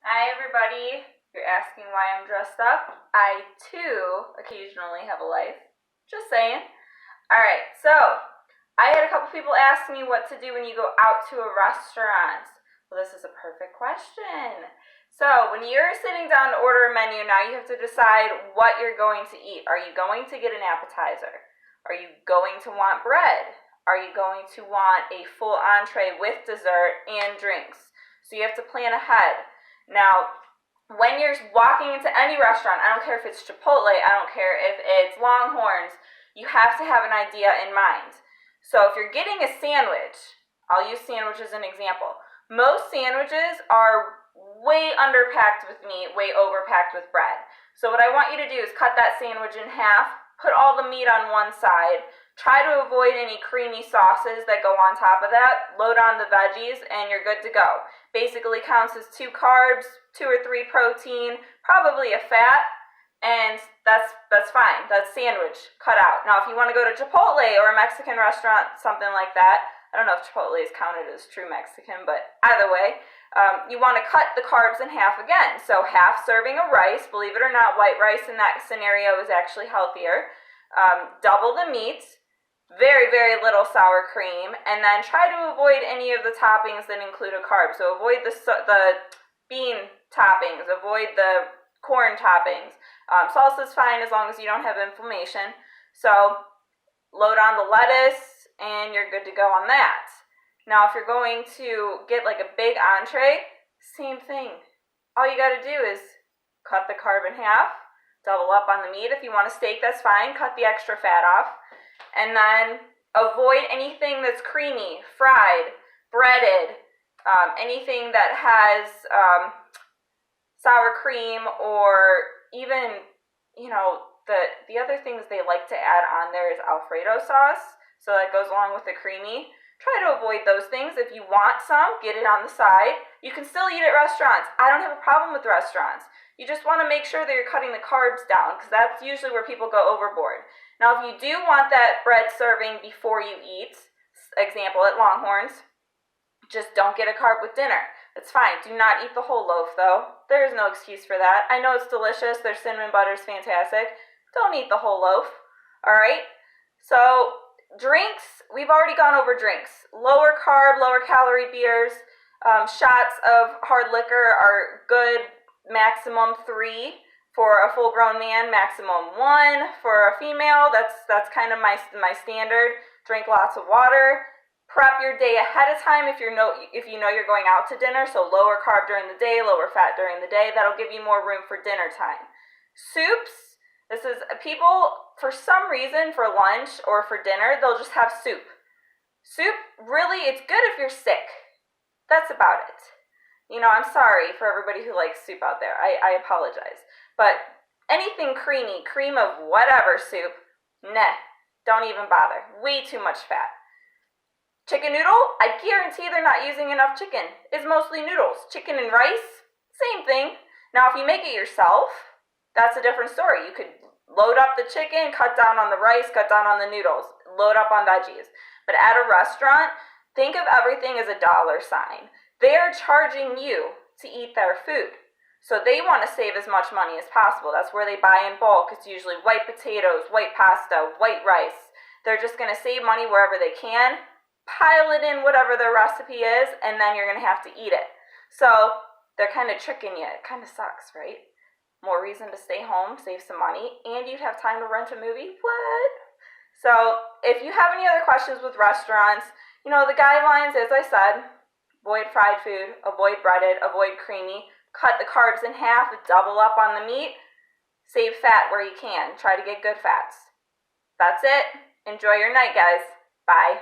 Hi everybody, you're asking why I'm dressed up. I too occasionally have a life. Just saying. Alright, so I had a couple people ask me what to do when you go out to a restaurant. Well, this is a perfect question. So when you're sitting down to order a menu, now you have to decide what you're going to eat. Are you going to get an appetizer? Are you going to want bread? Are you going to want a full entree with dessert and drinks? So you have to plan ahead. Now, when you're walking into any restaurant, I don't care if it's Chipotle, I don't care if it's Longhorns, you have to have an idea in mind. So if you're getting a sandwich, I'll use sandwich as an example. Most sandwiches are way underpacked with meat, way overpacked with bread. So what I want you to do is cut that sandwich in half, put all the meat on one side, try to avoid any creamy sauces that go on top of that, load on the veggies, and you're good to go. Basically counts as 2 carbs, 2 or 3 protein, probably a fat, and that's fine. That's sandwich cut out. Now, if you want to go to Chipotle or a Mexican restaurant, something like that, I don't know if Chipotle is counted as true Mexican, but either way, you want to cut the carbs in half again. So half serving of rice, believe it or not, white rice in that scenario is actually healthier. Double the meat, very, very little sour cream, and then try to avoid any of the toppings that include a carb. So avoid the bean toppings, avoid the corn toppings. Salsa's fine as long as you don't have inflammation. So load on the lettuce, and you're good to go on that. Now, if you're going to get like a big entree, same thing. All you got to do is cut the carb in half, double up on the meat. If you want a steak, that's fine. Cut the extra fat off. And then avoid anything that's creamy, fried, breaded, anything that has sour cream, or even, the other things they like to add on there is Alfredo sauce. So that goes along with the creamy. Try to avoid those things. If you want some, get it on the side. You can still eat at restaurants. I don't have a problem with restaurants. You just want to make sure that you're cutting the carbs down, because that's usually where people go overboard. Now, if you do want that bread serving before you eat, example at Longhorns, just don't get a carb with dinner. It's fine. Do not eat the whole loaf, though. There is no excuse for that. I know it's delicious. Their cinnamon butter is fantastic. Don't eat the whole loaf. All right? So, drinks, we've already gone over drinks. Lower carb, lower calorie beers. Shots of hard liquor are good, maximum 3. For a full-grown man, maximum 1. For a female, that's kind of my standard. Drink lots of water. Prep your day ahead of time if you know you're going out to dinner. So lower carb during the day, lower fat during the day. That'll give you more room for dinner time. Soups. This is people, for some reason, for lunch or for dinner, they'll just have soup. Soup, really, it's good if you're sick. That's about it. I'm sorry for everybody who likes soup out there. I apologize. But anything creamy, cream of whatever soup, nah, don't even bother. Way too much fat. Chicken noodle, I guarantee they're not using enough chicken. It's mostly noodles. Chicken and rice, same thing. Now, if you make it yourself, that's a different story. You could load up the chicken, cut down on the rice, cut down on the noodles, load up on veggies. But at a restaurant, think of everything as a dollar sign. They're charging you to eat their food. So they want to save as much money as possible. That's where they buy in bulk. It's usually white potatoes, white pasta, white rice. They're just going to save money wherever they can, pile it in whatever their recipe is, and then you're going to have to eat it. So they're kind of tricking you. It kind of sucks, right? More reason to stay home, save some money, and you'd have time to rent a movie? What? So if you have any other questions with restaurants, the guidelines, as I said, avoid fried food, avoid breaded, avoid creamy, cut the carbs in half, double up on the meat, save fat where you can. Try to get good fats. That's it. Enjoy your night, guys. Bye.